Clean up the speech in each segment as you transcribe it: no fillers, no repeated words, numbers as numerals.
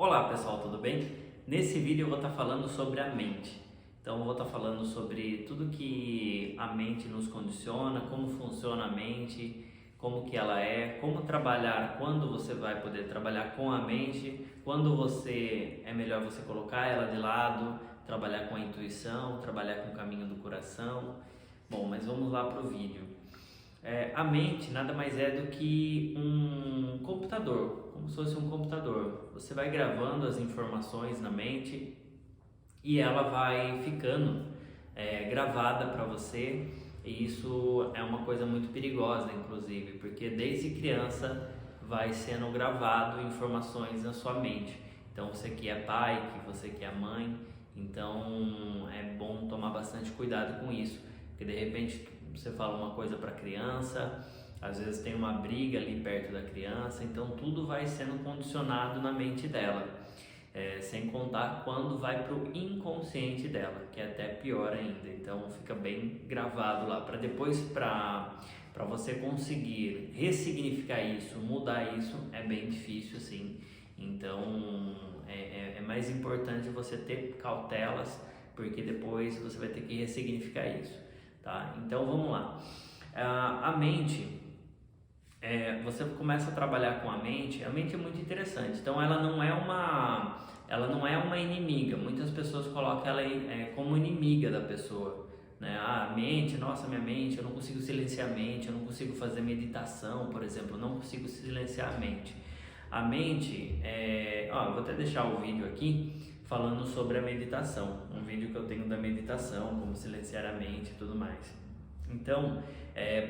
Olá pessoal, tudo bem? Nesse vídeo eu vou estar falando sobre a mente. Então eu vou estar falando sobre tudo que a mente nos condiciona, como funciona a mente, como que ela é, como trabalhar, quando você vai poder trabalhar com a mente, quando é melhor você colocar ela de lado, trabalhar com a intuição, trabalhar com o caminho do coração. Bom, mas vamos lá para o vídeo. A mente nada mais é do que um computador, como se fosse um computador. Você vai gravando as informações na mente e ela vai ficando gravada para você, e isso é uma coisa muito perigosa, inclusive, porque desde criança vai sendo gravado informações na sua mente. Então você que é pai, que você que é mãe, então é bom tomar bastante cuidado com isso, porque de repente você fala uma coisa para a criança, às vezes tem uma briga ali perto da criança, então tudo vai sendo condicionado na mente dela, sem contar quando vai para o inconsciente dela, que é até pior ainda. Então fica bem gravado lá, para depois, para você conseguir ressignificar isso, mudar isso, é bem difícil assim. Então é mais importante você ter cautelas, porque depois você vai ter que ressignificar isso. Tá? Então vamos lá. A mente, você começa a trabalhar com a mente é muito interessante. Então ela não é uma inimiga. Muitas pessoas colocam ela como inimiga da pessoa, né? A mente, nossa, minha mente, eu não consigo silenciar a mente, eu não consigo fazer meditação, por exemplo, eu não consigo silenciar a mente. A mente, eu vou até deixar o vídeo aqui falando sobre a meditação, um vídeo que eu tenho da meditação, como silenciar a mente e tudo mais. Então,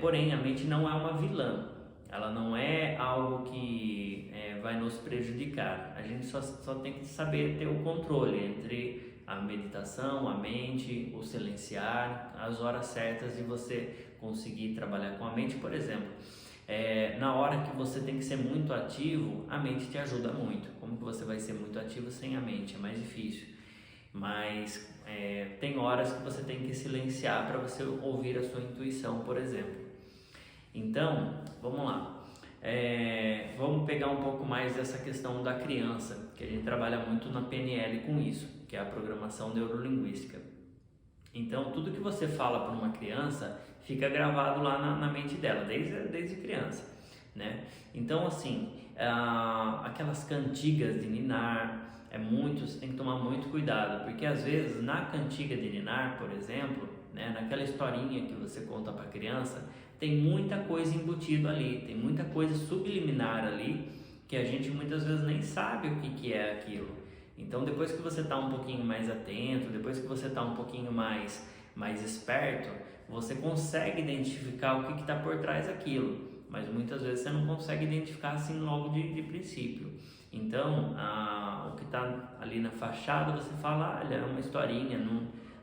porém, a mente não é uma vilã, ela não é algo que vai nos prejudicar. A gente só tem que saber ter o controle entre a meditação, a mente, o silenciar, as horas certas de você conseguir trabalhar com a mente. Por exemplo, na hora que você tem que ser muito ativo, a mente te ajuda muito. Como que você vai ser muito ativo sem a mente? É mais difícil. Mas tem horas que você tem que silenciar para você ouvir a sua intuição, por exemplo. Então, vamos lá. Vamos pegar um pouco mais dessa questão da criança, que a gente trabalha muito na PNL com isso, que é a programação neurolinguística. Então, tudo que você fala para uma criança fica gravado lá na mente dela, desde criança, né? Então, assim, aquelas cantigas de ninar, você tem que tomar muito cuidado, porque às vezes na cantiga de ninar, por exemplo, né, naquela historinha que você conta para a criança, tem muita coisa embutida ali, tem muita coisa subliminar ali, que a gente muitas vezes nem sabe o que é aquilo. Então, depois que você está um pouquinho mais atento, depois que você está um pouquinho mais esperto, você consegue identificar o que está por trás daquilo, mas muitas vezes você não consegue identificar assim logo de princípio. Então, o que está ali na fachada, você fala, olha, é uma historinha,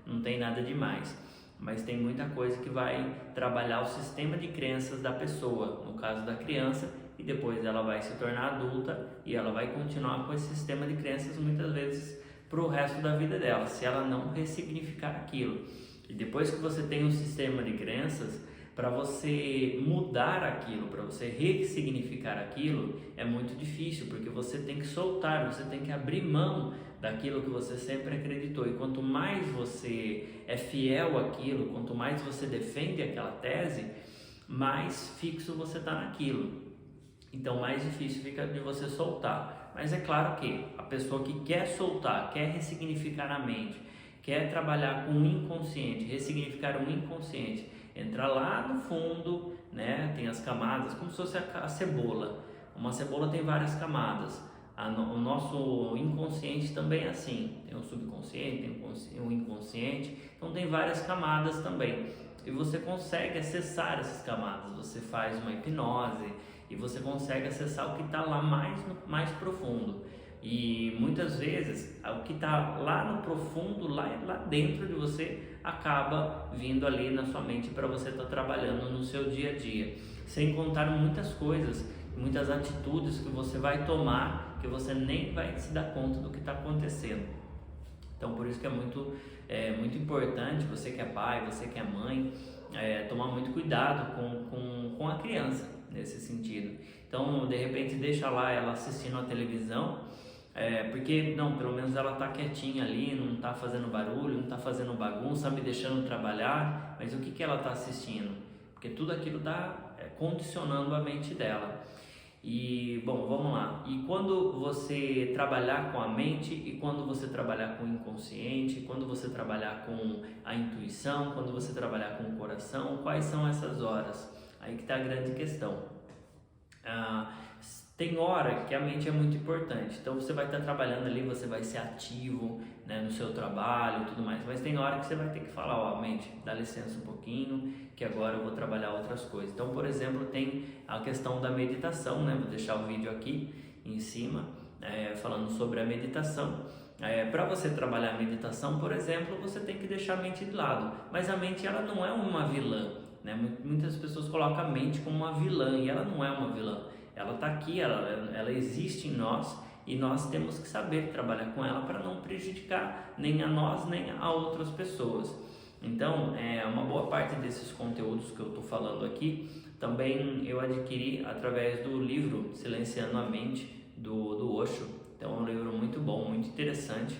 não tem nada demais. Mas tem muita coisa que vai trabalhar o sistema de crenças da pessoa, no caso da criança, e depois ela vai se tornar adulta e ela vai continuar com esse sistema de crenças muitas vezes para o resto da vida dela, se ela não ressignificar aquilo. E depois que você tem um sistema de crenças, para você mudar aquilo, para você ressignificar aquilo, é muito difícil, porque você tem que soltar, você tem que abrir mão daquilo que você sempre acreditou. E quanto mais você é fiel àquilo, quanto mais você defende aquela tese, mais fixo você está naquilo. Então mais difícil fica de você soltar. Mas é claro que a pessoa que quer soltar, quer ressignificar a mente, quer trabalhar com o inconsciente, ressignificar o inconsciente, entrar lá no fundo, né? Tem as camadas, como se fosse a cebola. Uma cebola tem várias camadas. O nosso inconsciente também é assim. Tem o subconsciente, tem o inconsciente. Então tem várias camadas também. E você consegue acessar essas camadas. Você faz uma hipnose e você consegue acessar o que está lá mais profundo. E muitas vezes o que está lá no profundo, lá dentro de você, acaba vindo ali na sua mente para você estar trabalhando no seu dia a dia. Sem contar muitas coisas, muitas atitudes que você vai tomar, que você nem vai se dar conta do que está acontecendo. Então por isso que é muito importante, você que é pai, você que é mãe, tomar muito cuidado com a criança nesse sentido. Então de repente deixa lá ela assistindo a televisão, Porque, não, pelo menos ela está quietinha ali, não está fazendo barulho, não está fazendo bagunça, me deixando trabalhar, mas o que ela está assistindo? Porque tudo aquilo está condicionando a mente dela. E, bom, vamos lá. E quando você trabalhar com a mente e quando você trabalhar com o inconsciente, quando você trabalhar com a intuição, quando você trabalhar com o coração, quais são essas horas? Aí que está a grande questão. Tem hora que a mente é muito importante, então você vai estar trabalhando ali, você vai ser ativo, né, no seu trabalho e tudo mais, mas tem hora que você vai ter que falar, ó, mente, dá licença um pouquinho, que agora eu vou trabalhar outras coisas. Então, por exemplo, tem a questão da meditação, né, vou deixar o vídeo aqui em cima, falando sobre a meditação. Para você trabalhar a meditação, por exemplo, você tem que deixar a mente de lado, mas a mente ela não é uma vilã, né? Muitas pessoas colocam a mente como uma vilã e ela não é uma vilã. Ela está aqui, ela existe em nós e nós temos que saber trabalhar com ela para não prejudicar nem a nós nem a outras pessoas. Então, uma boa parte desses conteúdos que eu estou falando aqui também eu adquiri através do livro Silenciando a Mente do Osho. Então, é um livro muito bom, muito interessante,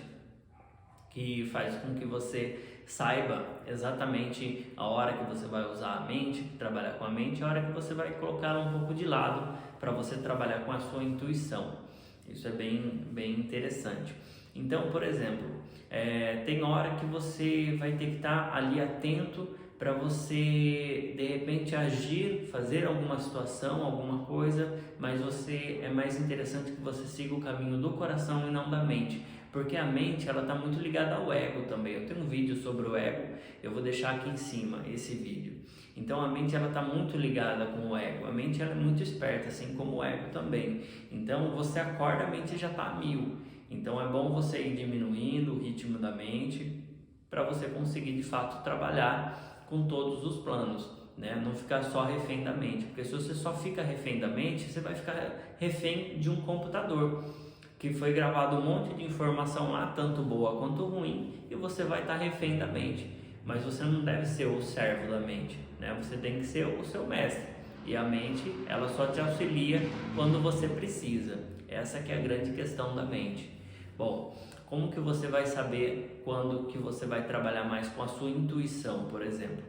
que faz com que você saiba exatamente a hora que você vai usar a mente, trabalhar com a mente, a hora que você vai colocar ela um pouco de lado para você trabalhar com a sua intuição. Isso é bem interessante. Então, por exemplo, tem hora que você vai ter que estar ali atento para você de repente agir, fazer alguma situação, alguma coisa, mas é mais interessante que você siga o caminho do coração e não da mente, porque a mente ela está muito ligada ao ego também. Eu tenho um vídeo sobre o ego, eu vou deixar aqui em cima esse vídeo. Então a mente ela está muito ligada com o ego, a mente ela é muito esperta, assim como o ego também. Então você acorda, a mente já está a 1000. Então é bom você ir diminuindo o ritmo da mente para você conseguir de fato trabalhar com todos os planos, né? Não ficar só refém da mente, porque se você só fica refém da mente, você vai ficar refém de um computador que foi gravado um monte de informação lá, tanto boa quanto ruim, e você vai estar refém da mente. Mas você não deve ser o servo da mente, né? Você tem que ser o seu mestre, e a mente ela só te auxilia quando você precisa. Essa que é a grande questão da mente. Bom, como que você vai saber quando que você vai trabalhar mais com a sua intuição, por exemplo?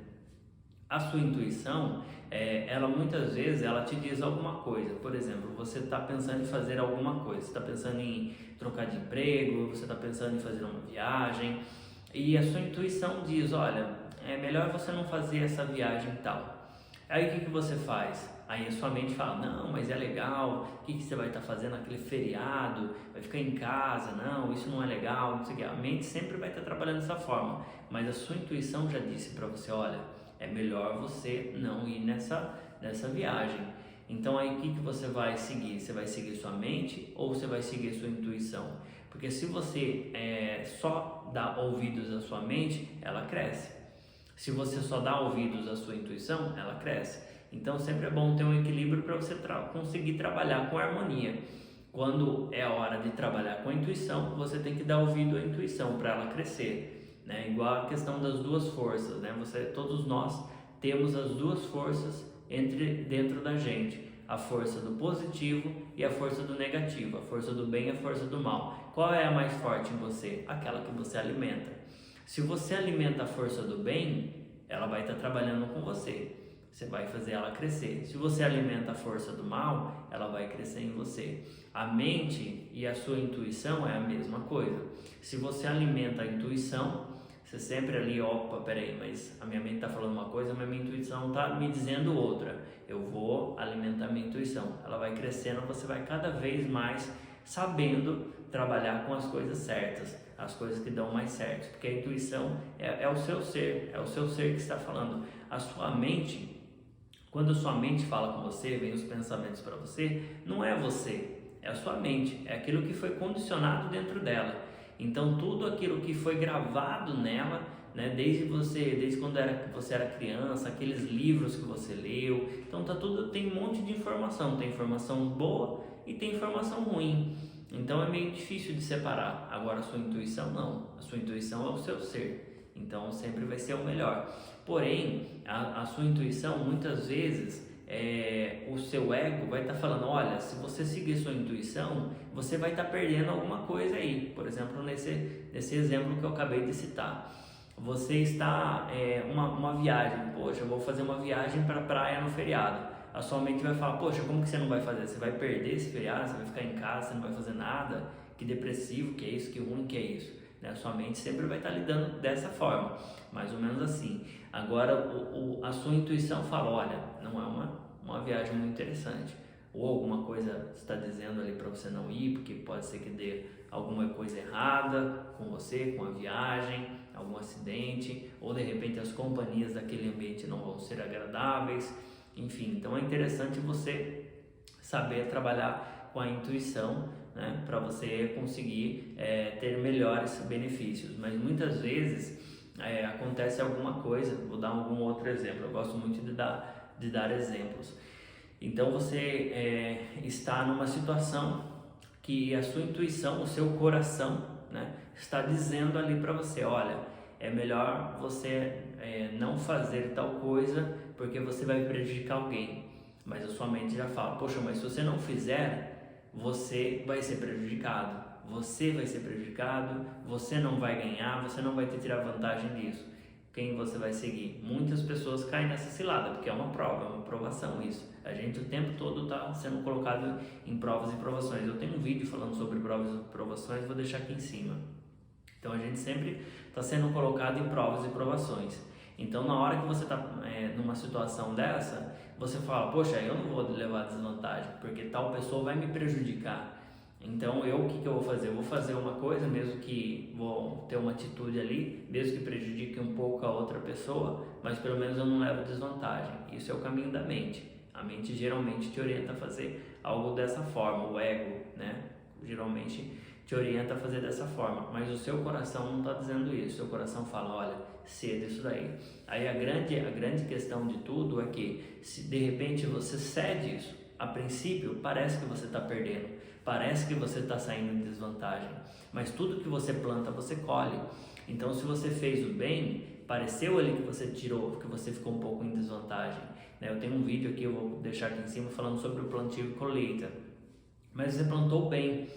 A sua intuição, ela muitas vezes ela te diz alguma coisa. Por exemplo, você está pensando em fazer alguma coisa, você está pensando em trocar de emprego, você está pensando em fazer uma viagem, e a sua intuição diz, olha, é melhor você não fazer essa viagem e tal. Aí o que você faz? Aí a sua mente fala, não, mas é legal, o que você vai estar fazendo naquele feriado, vai ficar em casa, não, isso não é legal, não sei o que. A mente sempre vai estar trabalhando dessa forma, mas a sua intuição já disse para você, olha, é melhor você não ir nessa viagem. Então aí o que você vai seguir? Você vai seguir sua mente ou você vai seguir sua intuição? Porque se você só dá ouvidos à sua mente, ela cresce. Se você só dá ouvidos à sua intuição, ela cresce. Então sempre é bom ter um equilíbrio para você conseguir trabalhar com harmonia. Quando é a hora de trabalhar com a intuição, você tem que dar ouvido à intuição para ela crescer, né? Igual a questão das duas forças, né? Todos nós temos as duas forças dentro da gente, a força do positivo e a força do negativo, a força do bem e a força do mal. Qual é a mais forte em você? Aquela que você alimenta. Se você alimenta a força do bem, ela vai estar trabalhando com você. Você vai fazer ela crescer. Se você alimenta a força do mal, ela vai crescer em você. A mente e a sua intuição é a mesma coisa. Se você alimenta a intuição, você sempre ali, opa, peraí, mas a minha mente está falando uma coisa, mas a minha intuição está me dizendo outra. Eu vou alimentar a minha intuição. Ela vai crescendo, você vai cada vez mais sabendo trabalhar com as coisas certas, as coisas que dão mais certo. Porque a intuição é o seu ser que está falando. A sua mente, quando a sua mente fala com você, vem os pensamentos para você, não é você, é a sua mente, é aquilo que foi condicionado dentro dela. Então tudo aquilo que foi gravado nela, né, desde quando você era criança, aqueles livros que você leu, então tem um monte de informação, tem informação boa e tem informação ruim. Então é meio difícil de separar. Agora a sua intuição não, a sua intuição é o seu ser, então sempre vai ser o melhor. Porém, a sua intuição muitas vezes o seu ego vai estar falando, olha, se você seguir sua intuição, você vai estar perdendo alguma coisa aí. Por exemplo, nesse exemplo que eu acabei de citar, você está uma viagem, poxa, eu vou fazer uma viagem para a praia no feriado. A sua mente vai falar, poxa, como que você não vai fazer? Você vai perder esse feriado, você vai ficar em casa, você não vai fazer nada, que depressivo que é isso, que ruim que é isso. Né? A sua mente sempre vai estar lidando dessa forma, mais ou menos assim. Agora, a sua intuição fala, olha, não é uma viagem muito interessante. Ou alguma coisa está dizendo ali para você não ir, porque pode ser que dê alguma coisa errada com você, com a viagem, algum acidente, ou de repente as companhias daquele ambiente não vão ser agradáveis, enfim. Então é interessante você saber trabalhar com a intuição, né, para você conseguir ter melhores benefícios. Mas muitas vezes acontece alguma coisa, vou dar algum outro exemplo, eu gosto muito de dar exemplos. Então você está numa situação que a sua intuição, o seu coração, né, está dizendo ali para você, olha, é melhor você não fazer tal coisa porque você vai prejudicar alguém. Mas a sua mente já fala, poxa, mas se você não fizer, você vai ser prejudicado. Você vai ser prejudicado, você não vai ganhar, você não vai ter tirar vantagem disso. Quem você vai seguir? Muitas pessoas caem nessa cilada, porque é uma prova, é uma provação isso. A gente o tempo todo está sendo colocado em provas e provações. Eu tenho um vídeo falando sobre provas e provações, vou deixar aqui em cima. Então a gente sempre está sendo colocado em provas e provações. Então na hora que você está numa situação dessa, você fala, poxa, eu não vou levar desvantagem, porque tal pessoa vai me prejudicar. Então o que eu vou fazer? Eu vou fazer uma coisa, mesmo que vou ter uma atitude ali, mesmo que prejudique um pouco a outra pessoa, mas pelo menos eu não levo desvantagem. Isso é o caminho da mente. A mente geralmente te orienta a fazer algo dessa forma, o ego, né? Geralmente te orienta a fazer dessa forma, mas o seu coração não está dizendo isso. O seu coração fala, olha, ceda isso daí. Aí a grande questão de tudo é que se de repente você cede isso, a princípio parece que você está perdendo, parece que você está saindo em desvantagem, mas tudo que você planta você colhe. Então se você fez o bem, pareceu ali que você tirou, que você ficou um pouco em desvantagem. Eu tenho um vídeo aqui, eu vou deixar aqui em cima, falando sobre o plantio e colheita. Mas você plantou bem,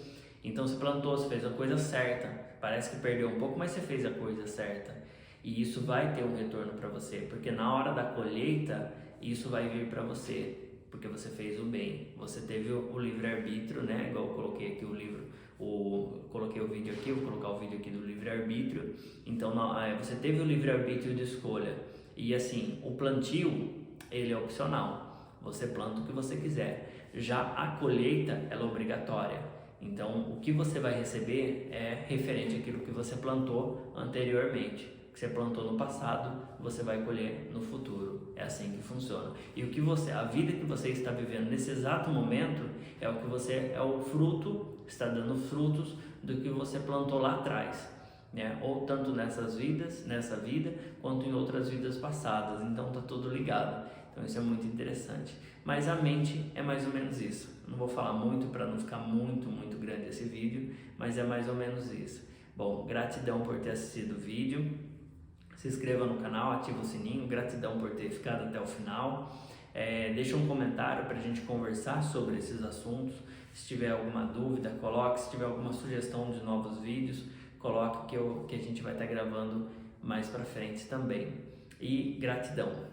então você plantou, você fez a coisa certa. Parece que perdeu um pouco, mas você fez a coisa certa. E isso vai ter um retorno para você, porque na hora da colheita, isso vai vir para você, porque você fez o bem. Você teve o livre-arbítrio, né? Igual eu coloquei aqui o livro, coloquei o vídeo aqui, vou colocar o vídeo aqui do livre-arbítrio. Então você teve o livre-arbítrio de escolha. E assim, o plantio, ele é opcional. Você planta o que você quiser. Já a colheita, ela é obrigatória. Então, o que você vai receber é referente àquilo que você plantou anteriormente. O que você plantou no passado, você vai colher no futuro. É assim que funciona. E a vida que você está vivendo nesse exato momento é o fruto, está dando frutos do que você plantou lá atrás, né? Ou tanto nessa vida, quanto em outras vidas passadas. Então está tudo ligado. Então isso é muito interessante. Mas a mente é mais ou menos isso. Não vou falar muito para não ficar muito grande esse vídeo, mas é mais ou menos isso. Bom, gratidão por ter assistido o vídeo. Se inscreva no canal, ativa o sininho. Gratidão por ter ficado até o final. Deixa um comentário para a gente conversar sobre esses assuntos. Se tiver alguma dúvida, coloque. Se tiver alguma sugestão de novos vídeos, coloque que a gente vai estar gravando mais para frente também. E gratidão.